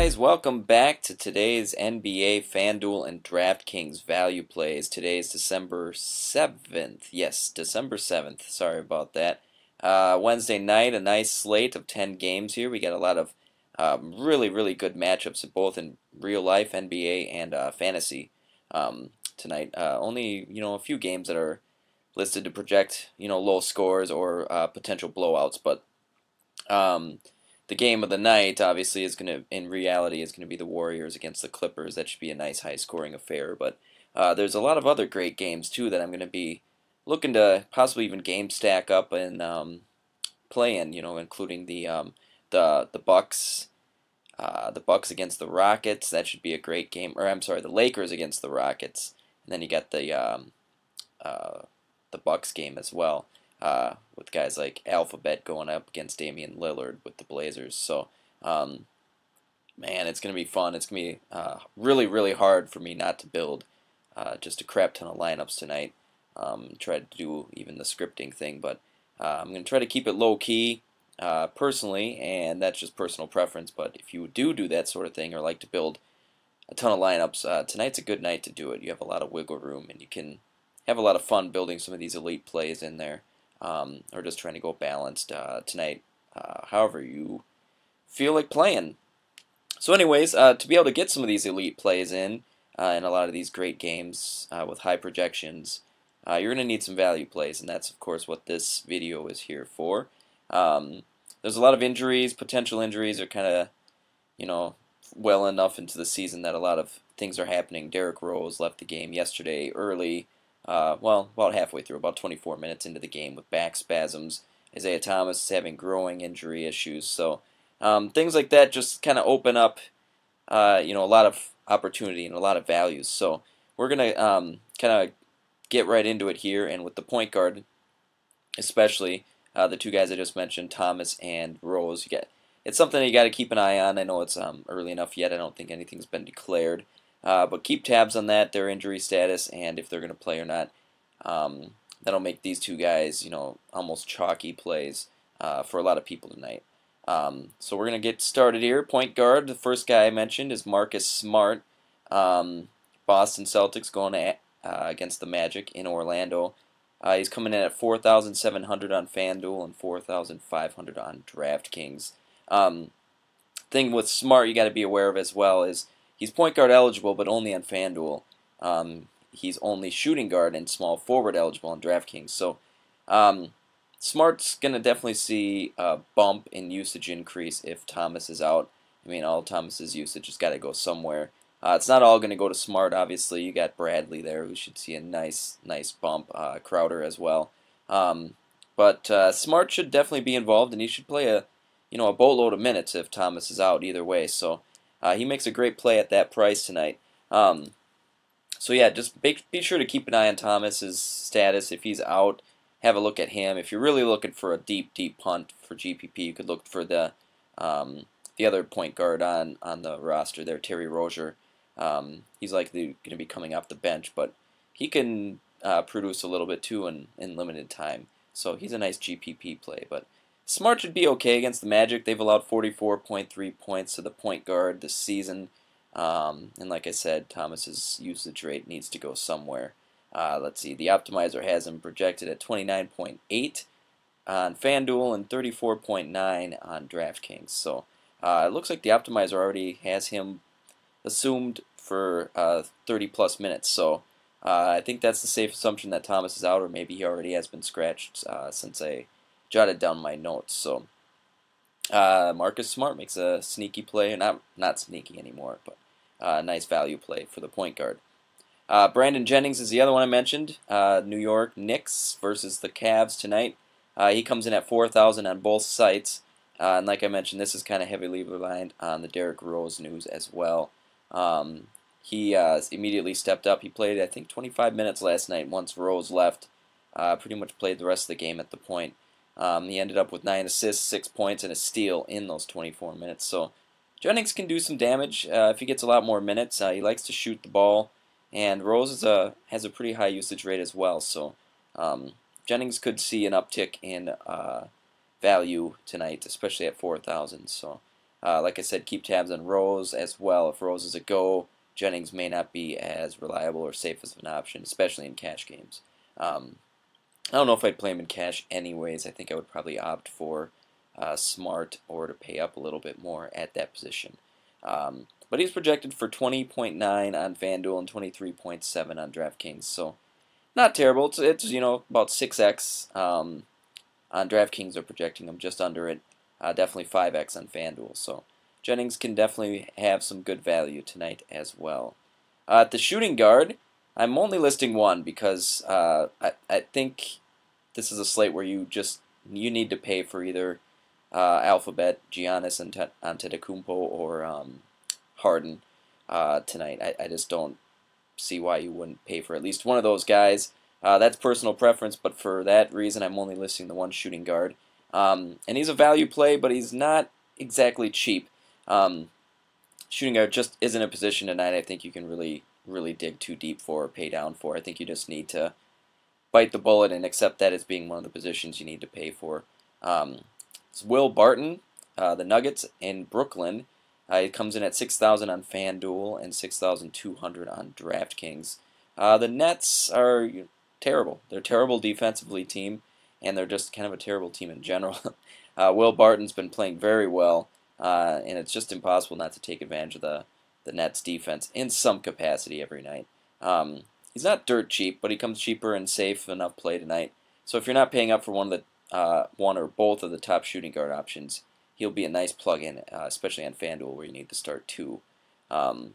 guys, welcome back to today's NBA FanDuel and DraftKings value plays. Today is December 7th. Yes, December 7th. Sorry about that. Wednesday night, a nice slate of 10 games here. We got a lot of really good matchups both in real life NBA and fantasy tonight. Only, a few games that are listed to project, low scores or potential blowouts, but the game of the night, obviously, in reality, is gonna be the Warriors against the Clippers. That should be a nice, high-scoring affair. But there's a lot of other great games too that I'm gonna be looking to possibly even game stack up and play in. Including the Bucks, the Bucks against the Rockets. That should be a great game. Or I'm sorry, the Lakers against the Rockets, and then you got uh, the Bucks game as well, with guys like Alphabet going up against Damian Lillard with the Blazers. So, man, it's going to be fun. It's going to be really hard for me not to build just a crap ton of lineups tonight. Try to do even the scripting thing, but I'm going to try to keep it low key personally, and that's just personal preference. But if you do that sort of thing or like to build a ton of lineups, tonight's a good night to do it. You have a lot of wiggle room, and you can have a lot of fun building some of these elite plays in there, or just trying to go balanced tonight, however you feel like playing. So anyways, to be able to get some of these elite plays in a lot of these great games with high projections, you're going to need some value plays, and that's, of course, what this video is here for. There's a lot of injuries, potential injuries are kind of, well enough into the season that a lot of things are happening. Derrick Rose left the game yesterday early, well, about halfway through, about 24 minutes into the game with back spasms. Isaiah Thomas is having growing injury issues. So things like that just kind of open up, a lot of opportunity and a lot of values. So we're going to kind of get right into it here. And with the point guard, especially the two guys I just mentioned, Thomas and Rose, it's something that you got to keep an eye on. I know it's early enough yet. I don't think anything's been declared. But keep tabs on that, their injury status, and if they're going to play or not. That'll make these two guys, almost chalky plays for a lot of people tonight. So we're going to get started here. Point guard, the first guy I mentioned is Marcus Smart. Boston Celtics going against the Magic in Orlando. He's coming in at 4,700 on FanDuel and 4,500 on DraftKings. Thing with Smart you got to be aware of as well is he's point guard eligible, but only on FanDuel. He's only shooting guard and small forward eligible on DraftKings. So Smart's going to definitely see a bump in usage increase if Thomas is out. I mean, all Thomas's usage has got to go somewhere. It's not all going to go to Smart, obviously. You got Bradley there, who should see a nice bump. Crowder as well. But Smart should definitely be involved, and he should play a boatload of minutes if Thomas is out either way. So he makes a great play at that price tonight. So yeah, just be sure to keep an eye on Thomas's status. If he's out, have a look at him. If you're really looking for a deep punt for GPP, you could look for the other point guard on the roster there, Terry Rozier. He's likely going to be coming off the bench, but he can produce a little bit too in limited time. So he's a nice GPP play. But Smart should be okay against the Magic. They've allowed 44.3 points to the point guard this season. And like I said, Thomas's usage rate needs to go somewhere. Let's see. The optimizer has him projected at 29.8 on FanDuel and 34.9 on DraftKings. So it looks like the optimizer already has him assumed for 30-plus minutes. So I think that's the safe assumption that Thomas is out, or maybe he already has been scratched since I jotted down my notes. So Marcus Smart makes a sneaky play, not sneaky anymore, but a nice value play for the point guard. Brandon Jennings is the other one I mentioned. New York Knicks versus the Cavs tonight. He comes in at 4,000 on both sites. And like I mentioned, this is kind of heavily reliant on the Derrick Rose news as well. He immediately stepped up. He played, I think, 25 minutes last night once Rose left. Pretty much played the rest of the game at the point. He ended up with 9 assists, 6 points, and a steal in those 24 minutes. So Jennings can do some damage if he gets a lot more minutes. He likes to shoot the ball, and Rose has a pretty high usage rate as well. So Jennings could see an uptick in value tonight, especially at 4,000. So Like I said, keep tabs on Rose as well. If Rose is a go, Jennings may not be as reliable or safe as an option, especially in cash games. I don't know if I'd play him in cash anyways. I think I would probably opt for Smart or to pay up a little bit more at that position. But he's projected for 20.9 on FanDuel and 23.7 on DraftKings, so not terrible. It's about 6x on DraftKings. They're projecting him just under it. Definitely 5x on FanDuel. So Jennings can definitely have some good value tonight as well. At the shooting guard, I'm only listing one because I think this is a slate where you need to pay for either Alphabet, Giannis Antetokounmpo, or Harden tonight. I just don't see why you wouldn't pay for at least one of those guys. That's personal preference, but for that reason, I'm only listing the one shooting guard. And he's a value play, but he's not exactly cheap. Shooting guard just isn't a position tonight I think you can really dig too deep for or pay down for. I think you just need to bite the bullet and accept that as being one of the positions you need to pay for. It's Will Barton, the Nuggets in Brooklyn. It comes in at 6,000 on FanDuel and 6,200 on DraftKings. The Nets are terrible. They're a terrible defensively team, and they're just kind of a terrible team in general. Will Barton's been playing very well, and it's just impossible not to take advantage of the Nets defense in some capacity every night. He's not dirt cheap, but he comes cheaper and safe enough play tonight. So if you're not paying up for one or both of the top shooting guard options, he'll be a nice plug-in, especially on FanDuel where you need to start two. So I'm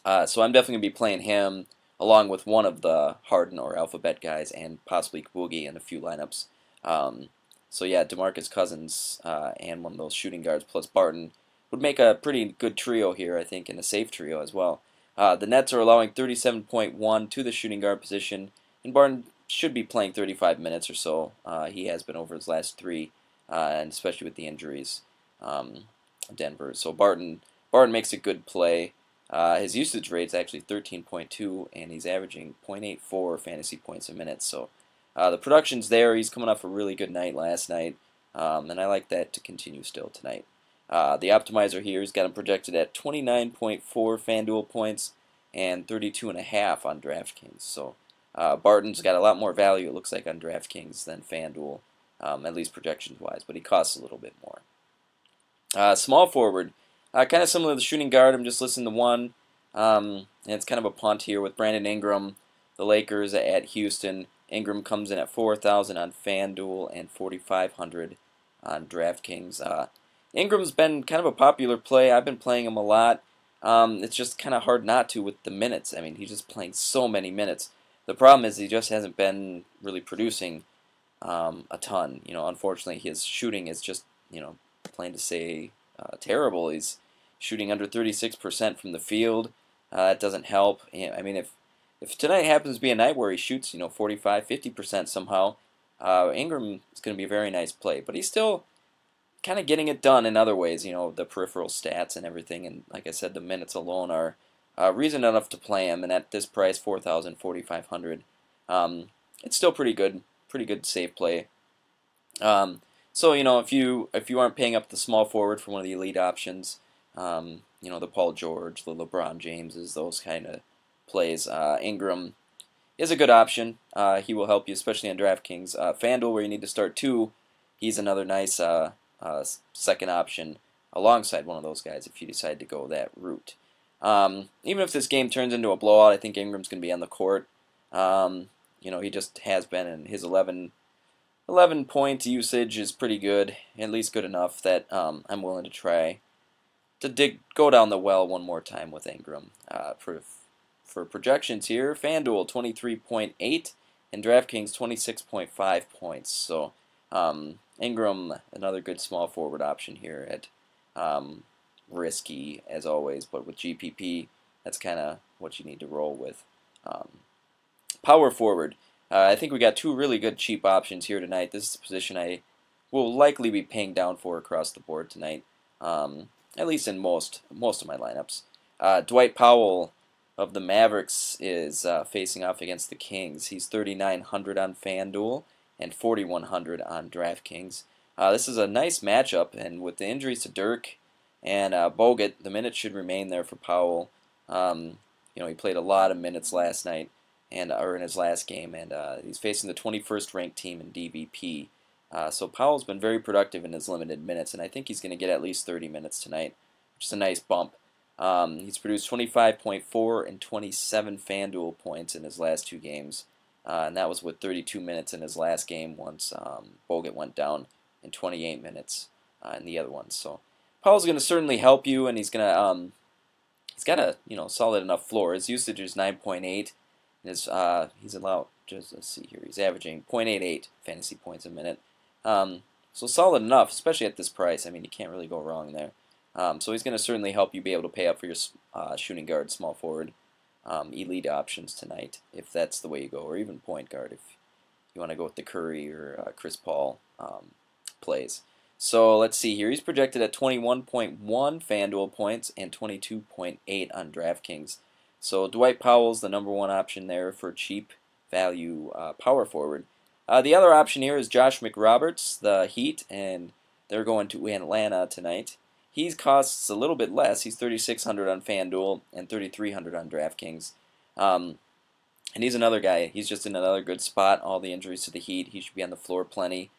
definitely going to be playing him along with one of the Harden or Alphabet guys and possibly Boogie in a few lineups. So yeah, DeMarcus Cousins and one of those shooting guards plus Barton would make a pretty good trio here, I think, and a safe trio as well. The Nets are allowing 37.1 to the shooting guard position, and Barton should be playing 35 minutes or so. He has been over his last three, and especially with the injuries, Denver. So Barton makes a good play. His usage rate is actually 13.2, and he's averaging 0.84 fantasy points a minute. So the production's there. He's coming off a really good night last night, and I like that to continue still tonight. The optimizer here has got him projected at 29.4 FanDuel points and 32.5 on DraftKings. So Barton's got a lot more value, it looks like, on DraftKings than FanDuel, at least projections-wise, but he costs a little bit more. Small forward, kind of similar to the shooting guard. I'm just listing the one, and it's kind of a punt here with Brandon Ingram, the Lakers at Houston. Ingram comes in at 4,000 on FanDuel and 4,500 on DraftKings. Ingram's been kind of a popular play. I've been playing him a lot. It's just kind of hard not to with the minutes. I mean, he's just playing so many minutes. The problem is he just hasn't been really producing a ton. Unfortunately, his shooting is just, plain to say, terrible. He's shooting under 36% from the field. That doesn't help. I mean, if tonight happens to be a night where he shoots, 45, 50% somehow, Ingram is going to be a very nice play. But he's still kind of getting it done in other ways, the peripheral stats and everything. And like I said, the minutes alone are reason enough to play him. And at this price, 4,000, 4,500, it's still pretty good safe play. So if you aren't paying up the small forward for one of the elite options, the Paul George, the LeBron Jameses, those kind of plays, Ingram is a good option. He will help you, especially on DraftKings. FanDuel, where you need to start two, he's another nice second option alongside one of those guys if you decide to go that route. Even if this game turns into a blowout, I think Ingram's going to be on the court. He just has been, and his 11 point usage is pretty good, at least good enough that I'm willing to try to go down the well one more time with Ingram. For projections here, FanDuel 23.8 and DraftKings 26.5 points. So Ingram, another good small forward option here at risky as always, but with GPP, that's kind of what you need to roll with. Power forward, I think we got two really good cheap options here tonight. This is a position I will likely be paying down for across the board tonight, at least in most of my lineups. Dwight Powell of the Mavericks is facing off against the Kings. He's 3,900 on FanDuel and 4,100 on DraftKings. This is a nice matchup, and with the injuries to Dirk And Bogut, the minutes should remain there for Powell. He played a lot of minutes last night, or in his last game, and he's facing the 21st ranked team in DVP. So Powell's been very productive in his limited minutes, and I think he's going to get at least 30 minutes tonight, which is a nice bump. He's produced 25.4 and 27 FanDuel points in his last 2 games, and that was with 32 minutes in his last game once Bogut went down in 28 minutes in the other ones. So Powell's going to certainly help you, and he's got a solid enough floor. His usage is 9.8. He's allowed, just let's see here, he's averaging 0.88 fantasy points a minute. So solid enough, especially at this price. I mean, you can't really go wrong there. So he's going to certainly help you be able to pay up for your shooting guard, small forward, elite options tonight, if that's the way you go, or even point guard if you want to go with the Curry or Chris Paul plays. So let's see here. He's projected at 21.1 FanDuel points and 22.8 on DraftKings. So Dwight Powell's the #1 option there for cheap value power forward. The other option here is Josh McRoberts, the Heat, and they're going to Atlanta tonight. He costs a little bit less. He's 3,600 on FanDuel and 3,300 on DraftKings. And he's another guy. He's just in another good spot. All the injuries to the Heat. He should be on the floor plenty.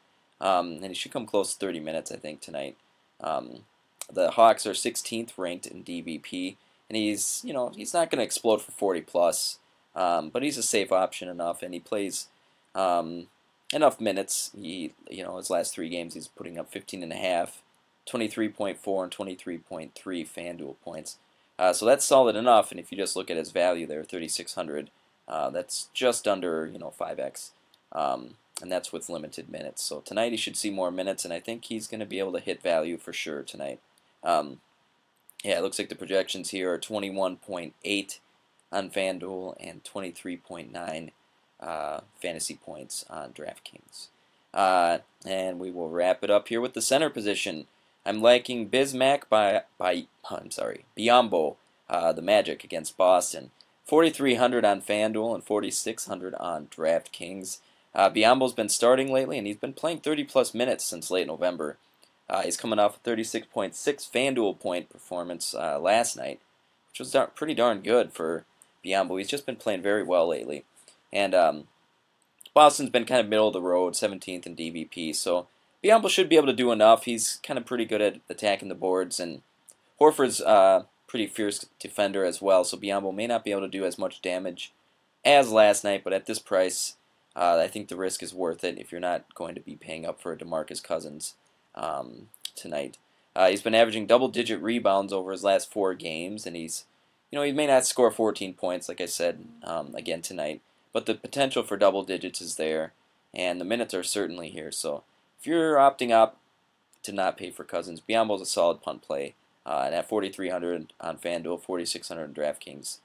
And he should come close to 30 minutes, I think, tonight. The Hawks are 16th ranked in DVP. And he's not going to explode for 40 plus. But he's a safe option enough, and he plays enough minutes. His last 3 games, he's putting up 15.5. 23.4 and 23.3 FanDuel points. So that's solid enough, and if you just look at his value there, 3,600, that's just under 5x, and that's with limited minutes. So tonight he should see more minutes, and I think he's going to be able to hit value for sure tonight. Yeah, it looks like the projections here are 21.8 on FanDuel and 23.9 fantasy points on DraftKings. And we will wrap it up here with the center position. I'm liking Biombo, the Magic against Boston. 4,300 on FanDuel and 4,600 on DraftKings. Biombo's been starting lately, and he's been playing 30-plus minutes since late November. He's coming off a 36.6 FanDuel point performance last night, which was pretty darn good for Biombo. He's just been playing very well lately. And Boston's been kind of middle of the road, 17th in DVP, so Biombo should be able to do enough. He's kind of pretty good at attacking the boards, and Horford's pretty fierce defender as well, so Biombo may not be able to do as much damage as last night, but at this price, I think the risk is worth it if you're not going to be paying up for a DeMarcus Cousins tonight. He's been averaging double-digit rebounds over his last 4 games, and he may not score 14 points, like I said, again tonight, but the potential for double digits is there, and the minutes are certainly here, so if you're opting out to not pay for Cousins, Biombo's a solid punt play. And at 4,300 on FanDuel, 4,600 on DraftKings,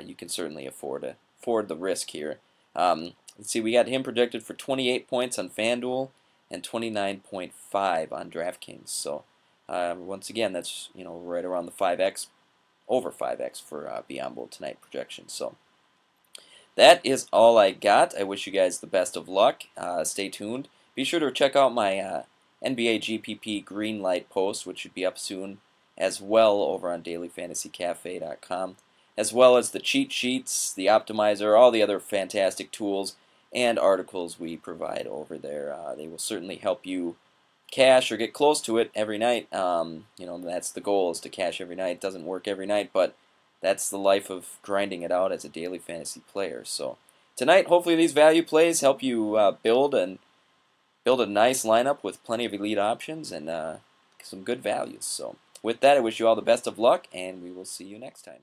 you can certainly afford the risk here. Let's see, we got him projected for 28 points on FanDuel and 29.5 on DraftKings. So once again, that's right around the 5x, over 5x for Biombo tonight projection. So that is all I got. I wish you guys the best of luck. Stay tuned. Be sure to check out my NBA GPP green light post, which should be up soon as well over on dailyfantasycafe.com, as well as the cheat sheets, the optimizer, all the other fantastic tools and articles we provide over there. They will certainly help you cash or get close to it every night. That's the goal, is to cash every night. It doesn't work every night, but that's the life of grinding it out as a daily fantasy player. So tonight, hopefully these value plays help you build a nice lineup with plenty of elite options and some good values. So with that, I wish you all the best of luck, and we will see you next time.